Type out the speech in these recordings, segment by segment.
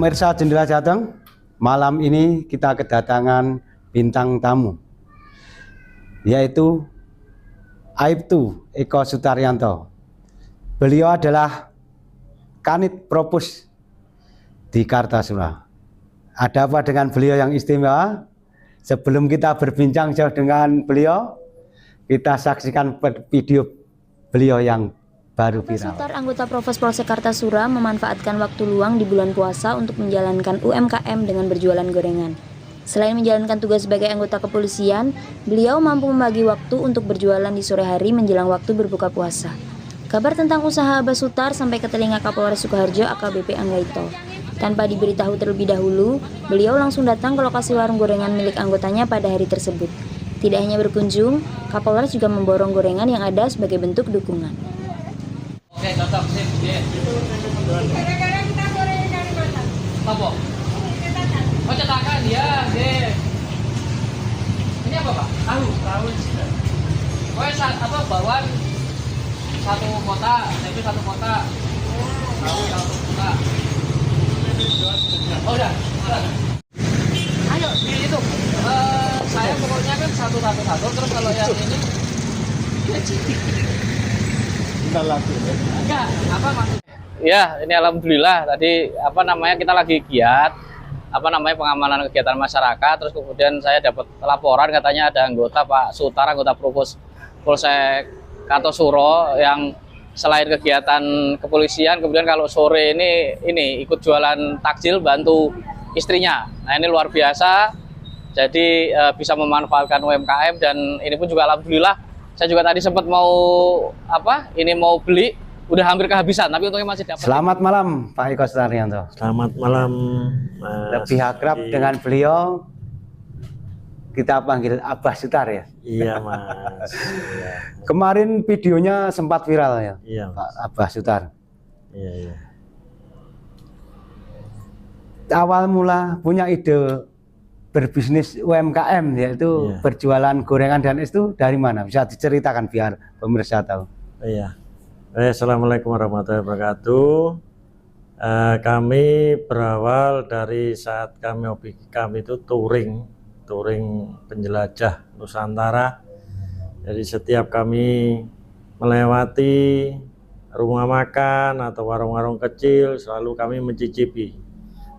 Pemirsa Jendela Jateng, malam ini kita kedatangan bintang tamu, yaitu Aibtu Eko Sutaryanto. Beliau adalah Kanit Propus di Kartasura. Ada apa dengan beliau yang istimewa? Sebelum kita berbincang jauh dengan beliau, kita saksikan video beliau yang baru viral. Sutar, anggota Provos Polsek Kartasura, memanfaatkan waktu luang di bulan puasa untuk menjalankan UMKM dengan berjualan gorengan. Selain menjalankan tugas sebagai anggota kepolisian, beliau mampu membagi waktu untuk berjualan di sore hari menjelang waktu berbuka puasa. Kabar tentang usaha Abah Sutar sampai ke telinga Kapolres Sukoharjo AKBP Anggaito. Tanpa diberitahu terlebih dahulu, beliau langsung datang ke lokasi warung gorengan milik anggotanya pada hari tersebut. Tidak hanya berkunjung, Kapolres juga memborong gorengan yang ada sebagai bentuk dukungan. Oke, cocok, sip, ya. Kadang-kadang kita gorengnya dari mana? Apa? Oh, cetakan, ya, deh. Ini apa, Pak? Tahu sih. Oh, apa, bawang satu kotak, tempe satu kotak. Tahu satu kotak. Oh, udah. Ayo, itu. Saya pokoknya kan satu, terus kalau yang ini enggak, apa maksudnya? Ya, ini alhamdulillah tadi kita lagi giat pengamanan kegiatan masyarakat, terus kemudian saya dapat laporan katanya ada anggota Pak Sutar, anggota Provos Polsek Kartasura yang selain kegiatan kepolisian, kemudian kalau sore ini ikut jualan takjil bantu istrinya. Nah, ini luar biasa. Jadi bisa memanfaatkan UMKM, dan ini pun juga alhamdulillah. Saya juga tadi sempat mau beli, udah hampir kehabisan, tapi untungnya masih dapat. Selamat malam Pak Eko Sutaryanto. Selamat malam, Mas. Lebih akrab dengan beliau kita panggil Abah Sutar ya. Iya, Mas. Iya. Kemarin videonya sempat viral ya, Iya, Pak Abah Sutar. Iya. Awal mula punya ide berbisnis UMKM, yaitu berjualan gorengan dan itu dari mana? Bisa diceritakan biar pemirsa tahu. Iya. Assalamualaikum warahmatullahi wabarakatuh. Kami berawal dari saat hobi kami itu touring penjelajah Nusantara. Jadi setiap kami melewati rumah makan atau warung-warung kecil, selalu kami mencicipi.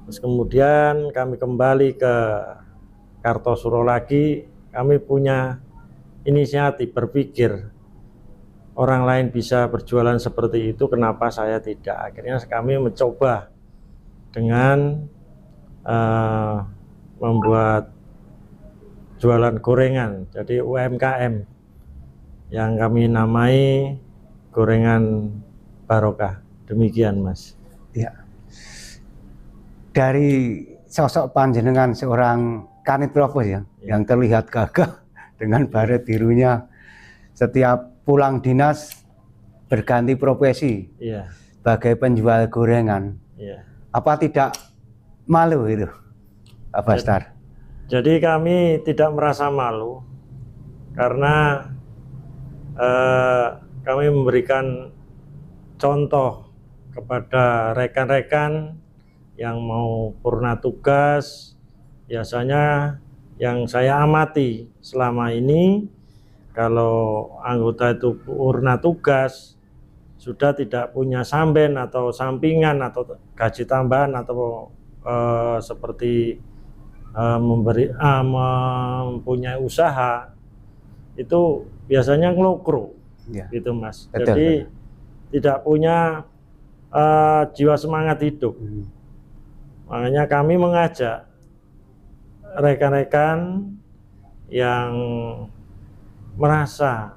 Terus kemudian kami kembali ke Kartasura lagi, kami punya inisiatif berpikir orang lain bisa berjualan seperti itu, kenapa saya tidak? Akhirnya kami mencoba dengan membuat jualan gorengan, jadi UMKM yang kami namai Gorengan Barokah. Demikian, Mas. Ya. Dari sosok panjenengan seorang Kanit Propus ya, yang terlihat gagah dengan baret birunya, setiap pulang dinas berganti profesi sebagai penjual gorengan. Apa tidak malu itu, Abah Sutar? Jadi kami tidak merasa malu karena kami memberikan contoh kepada rekan-rekan yang mau purna tugas. Biasanya yang saya amati selama ini, kalau anggota itu purna tugas sudah tidak punya samben atau sampingan atau gaji tambahan atau seperti mempunyai usaha, itu biasanya ngelokro gitu, Mas. Betul, jadi tidak punya jiwa semangat hidup. Makanya kami mengajak rekan-rekan yang merasa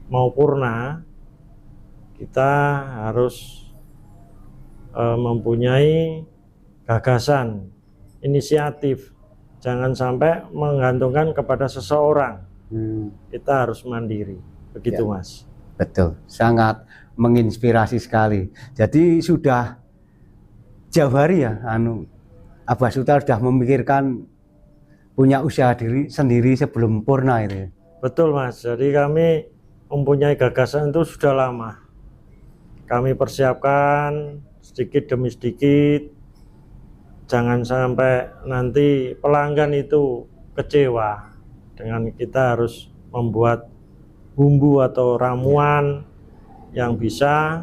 mau purna, kita harus mempunyai gagasan, inisiatif, jangan sampai menggantungkan kepada seseorang. Kita harus mandiri, begitu Mas. Betul, sangat menginspirasi sekali. Jadi sudah jauh hari ya, Abah Sutar sudah memikirkan punya usaha diri sendiri sebelum purna itu. Betul, Mas. Jadi kami mempunyai gagasan itu sudah lama. Kami persiapkan sedikit demi sedikit, jangan sampai nanti pelanggan itu kecewa dengan kita harus membuat bumbu atau ramuan yang bisa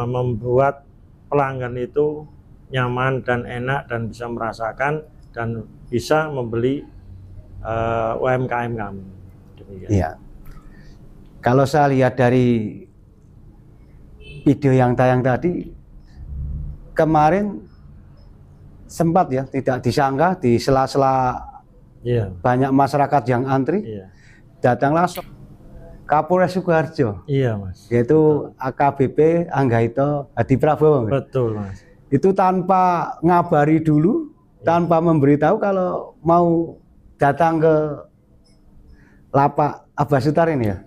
membuat pelanggan itu nyaman dan enak dan bisa merasakan dan bisa membeli UMKM kami. Demikian. Iya. Kalau saya lihat dari video yang tayang tadi, kemarin sempat ya tidak disangka di sela-sela Iya. banyak masyarakat yang antri, Iya. datanglah Kapolres Sukoharjo, Iya, Mas. yaitu AKBP Anggaito Hadi Prabowo. Betul, Mas. Itu tanpa ngabari dulu, tanpa memberitahu kalau mau datang ke lapak Abah Sutar ini ya.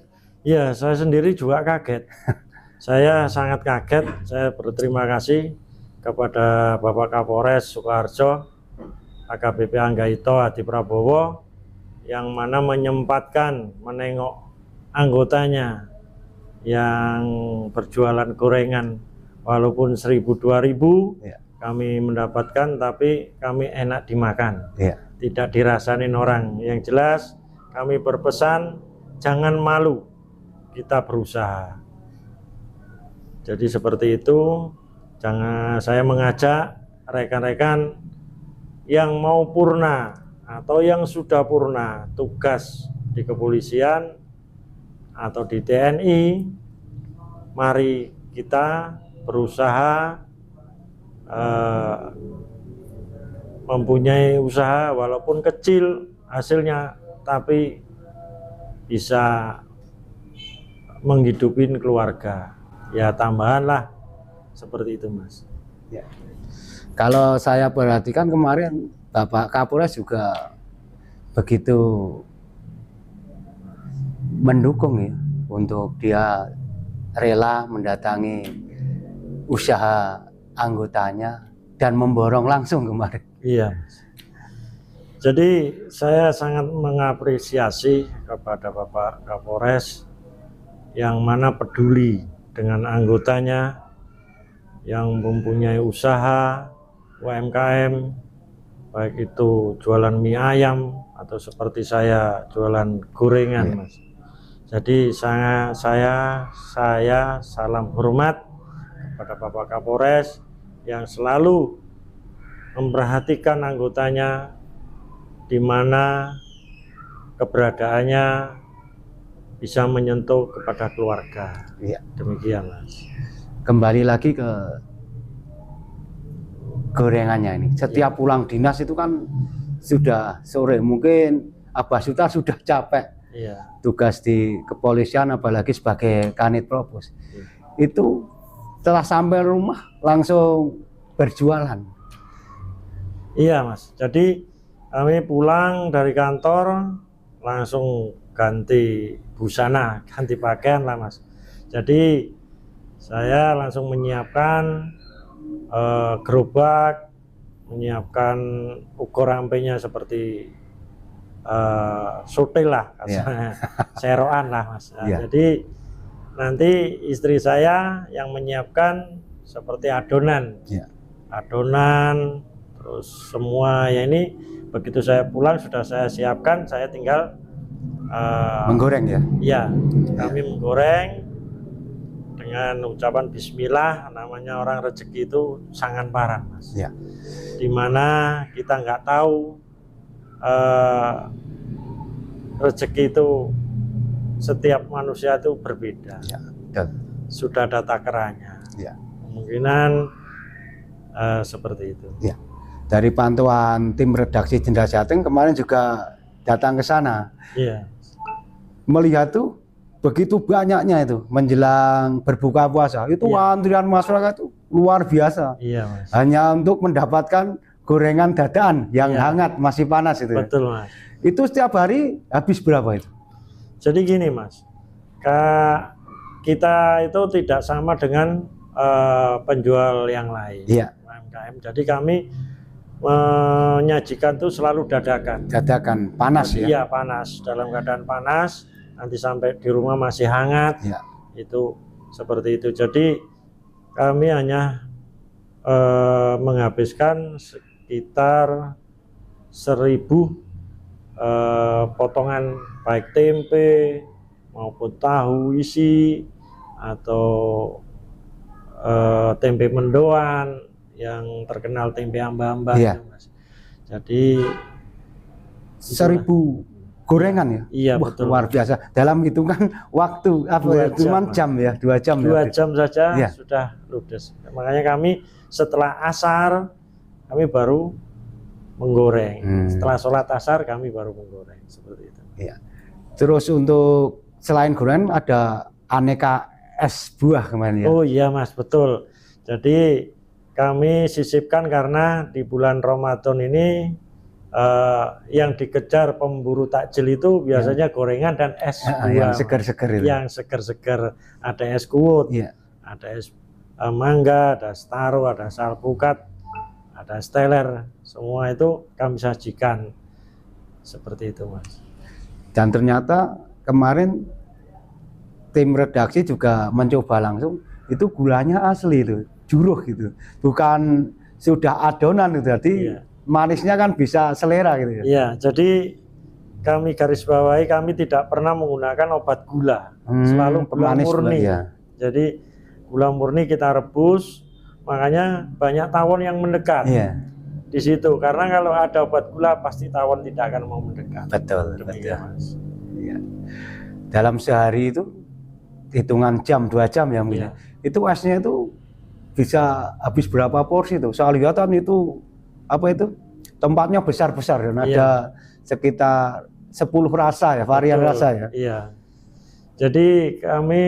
Iya, saya sendiri juga kaget. Saya sangat kaget. Saya berterima kasih kepada Bapak Kapolres Sukoharjo, AKBP Anggaito Hadi Prabowo, yang mana menyempatkan menengok anggotanya yang berjualan gorengan, walaupun 1.000-2.000 Ya. kami mendapatkan, tapi kami enak dimakan, Ya. tidak dirasain orang. Yang jelas kami berpesan jangan malu, kita berusaha. Jadi seperti itu. Jangan, saya mengajak rekan-rekan yang mau purna atau yang sudah purna tugas di kepolisian atau di TNI, mari kita berusaha mempunyai usaha walaupun kecil hasilnya, tapi bisa menghidupin keluarga. Ya tambahan lah, seperti itu, Mas. Ya. Kalau saya perhatikan kemarin Bapak Kapolres juga begitu mendukung ya, untuk dia rela mendatangi usaha anggotanya dan memborong langsung kemarin. Iya, Mas. Jadi saya sangat mengapresiasi kepada Bapak Kapolres yang mana peduli dengan anggotanya yang mempunyai usaha UMKM, baik itu jualan mie ayam atau seperti saya jualan gorengan, Mas. Jadi saya salam hormat kepada Bapak Kapolres yang selalu memperhatikan anggotanya di mana keberadaannya bisa menyentuh kepada keluarga. Ya. Demikian, Mas. Kembali lagi ke gorengannya ini. Setiap pulang dinas itu kan sudah sore, mungkin Abah Sutar sudah capek Iya. tugas di kepolisian, apalagi sebagai Kanit Propos. Itu setelah sampai rumah langsung berjualan. Iya, Mas. Jadi kami pulang dari kantor langsung ganti busana, ganti pakaian lah, Mas. Jadi saya langsung menyiapkan gerobak, menyiapkan ukur rampenya seperti sotel lah, Ya. seroan lah, Mas. Nah, Ya. jadi nanti istri saya yang menyiapkan seperti adonan, Ya. adonan, terus semua ya ini begitu saya pulang sudah saya siapkan, saya tinggal Menggoreng ya. ya kami menggoreng dengan ucapan Bismillah. Namanya orang rezeki itu sangat parah, Mas. Ya. Dimana kita nggak tahu rezeki itu setiap manusia itu berbeda. Ya. Betul. Sudah ada takarannya. Ya. Kemungkinan seperti itu. Ya. Dari pantauan tim redaksi Jendela Jateng kemarin juga datang ke sana, Iya. melihat tuh begitu banyaknya itu menjelang berbuka puasa itu Iya. antrian masyarakat itu luar biasa, Iya, Mas. hanya untuk mendapatkan gorengan dadaan yang Iya. hangat masih panas itu. Ya. Betul, Mas. Itu setiap hari habis berapa itu? Jadi gini, Mas, kita itu tidak sama dengan penjual yang lain, Iya. UMKM. Jadi kami menyajikan itu selalu dadakan. Dadakan panas ya. Iya, panas, dalam keadaan panas, nanti sampai di rumah masih hangat. Ya. Itu seperti itu. Jadi kami hanya menghabiskan sekitar 1.000 potongan baik tempe maupun tahu isi atau tempe mendoan yang terkenal tempe amba-amba. Iya. itu, Mas. Jadi 1.000 gorengan ya? Iya, Wah, betul. luar biasa. Dalam hitungan waktu apa 2 ya? Cuman jam, jam ya, 2 jam. 2 ya? jam saja Iya. sudah ludes. Makanya kami setelah asar kami baru menggoreng. Setelah sholat asar kami baru menggoreng seperti itu. Iya. Terus untuk selain gorengan ada aneka es buah kemarin ya? Oh iya Mas, betul. Jadi kami sisipkan karena di bulan Ramadan ini yang dikejar pemburu takjil itu biasanya gorengan dan es buah. Yang seger-seger itu. Yang seger-seger, ada es kuwut, Iya. ada es mangga, ada es taro, ada es alpukat, ada es teler. Semua itu kami sajikan seperti itu Mas. Dan ternyata kemarin tim redaksi juga mencoba langsung, itu gulanya asli itu, juruh gitu, bukan sudah adonan itu, jadi Iya. manisnya kan bisa selera gitu ya. Iya, jadi kami garis bawahi kami tidak pernah menggunakan obat gula, selalu gula pemanis murni. ya. Jadi gula murni kita rebus, makanya banyak tawon yang mendekat Iya, di situ. Karena kalau ada obat gula pasti tawon tidak akan mau mendekat. betul, betul. Demikian, Mas. Iya. Dalam sehari itu hitungan jam, 2 jam ya mungkin. Iya. Itu esnya itu bisa habis berapa porsi tuh? Saya lihat kan itu apa itu tempatnya besar-besar dan Iya. ada sekitar 10 rasa ya, varian Betul, rasa ya. Iya. Jadi kami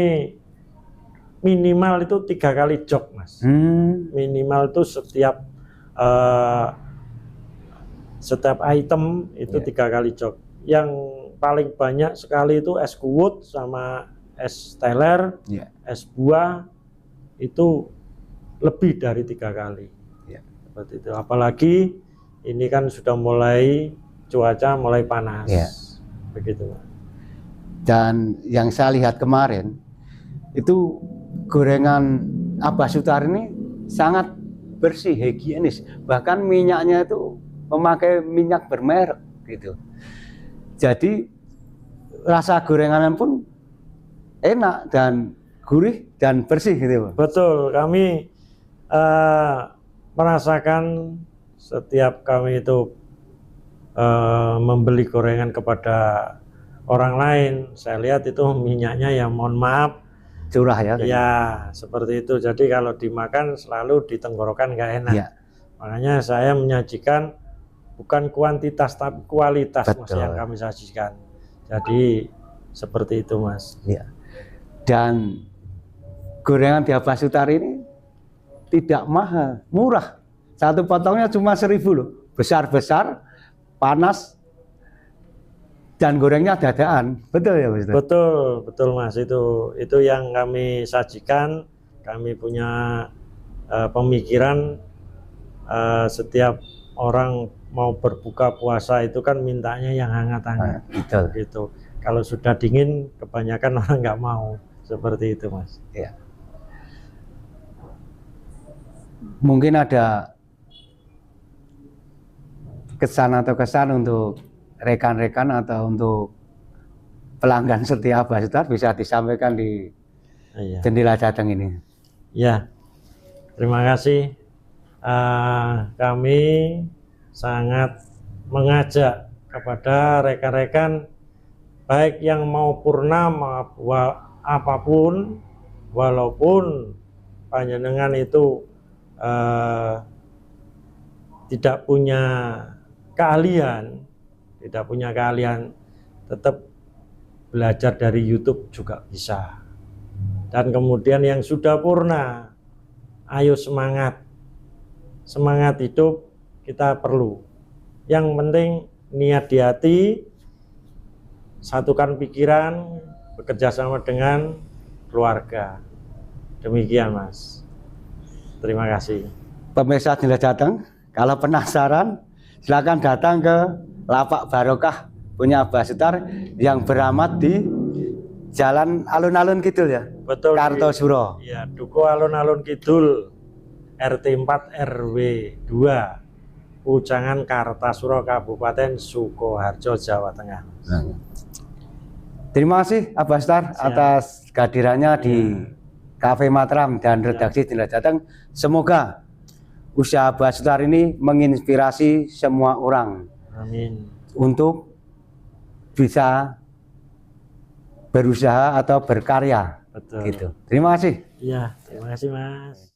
minimal itu 3 kali jog Mas. Minimal itu setiap item itu Iya. 3 kali jog. Yang paling banyak sekali itu es kuwut sama es teler, Iya. es buah itu lebih dari 3 kali. Iya. Seperti itu. Apalagi ini kan sudah mulai cuaca mulai panas. Iya. Begitu. Dan yang saya lihat kemarin itu gorengan Abah Sutar ini sangat bersih, higienis. Bahkan minyaknya itu memakai minyak bermerek gitu. Jadi rasa gorengan pun enak dan gurih dan bersih gitu. Betul, kami merasakan setiap kami itu membeli gorengan kepada orang lain, saya lihat itu minyaknya ya mohon maaf Curah ya. ya seperti itu. Jadi kalau dimakan selalu di tenggorokan nggak enak. Iya. Makanya saya menyajikan bukan kuantitas tapi kualitas Mas Betul. yang kami sajikan. Jadi seperti itu Mas. Iya. Dan gorengan di Abah Sutar ini tidak mahal, murah. Satu potongnya cuma 1.000 loh. Besar-besar, panas, dan gorengnya dadaan. Betul ya Mas? Betul, betul Mas. Itu yang kami sajikan. Kami punya pemikiran setiap orang mau berbuka puasa itu kan mintanya yang hangat-hangat. Betul. Gitu. Kalau sudah dingin, kebanyakan orang nggak mau. Seperti itu Mas. Ya. Mungkin ada kesan atau kesan untuk rekan-rekan atau untuk pelanggan setia Abah Sutar bisa disampaikan di Iya. jendela datang ini. Ya, terima kasih. Kami sangat mengajak kepada rekan-rekan baik yang mau purnama apapun, walaupun panjenengan itu tidak punya keahlian, tetap belajar dari YouTube juga bisa. Dan kemudian yang sudah purna, ayo semangat hidup kita perlu. Yang penting niat di hati, satukan pikiran, bekerja sama dengan keluarga. Demikian Mas. Terima kasih. Pemirsa jendela datang, kalau penasaran silakan datang ke Lapak Barokah punya Abah Sutar yang beramat di Jalan alun-alun kidul ya. Betul. Kartosuro. Ya, Duko Alun-Alun Kidul, RT 4 RW 2, Pujangan Kartasura, Kabupaten Sukoharjo, Jawa Tengah. Terima kasih Abah Star atas kehadirannya di Cafe Matram dan redaksi Jendela Jateng. Semoga usaha Abah Star ini menginspirasi semua orang. Amin. Untuk bisa berusaha atau berkarya. Betul. Gitu. Terima kasih. Iya, terima kasih Mas.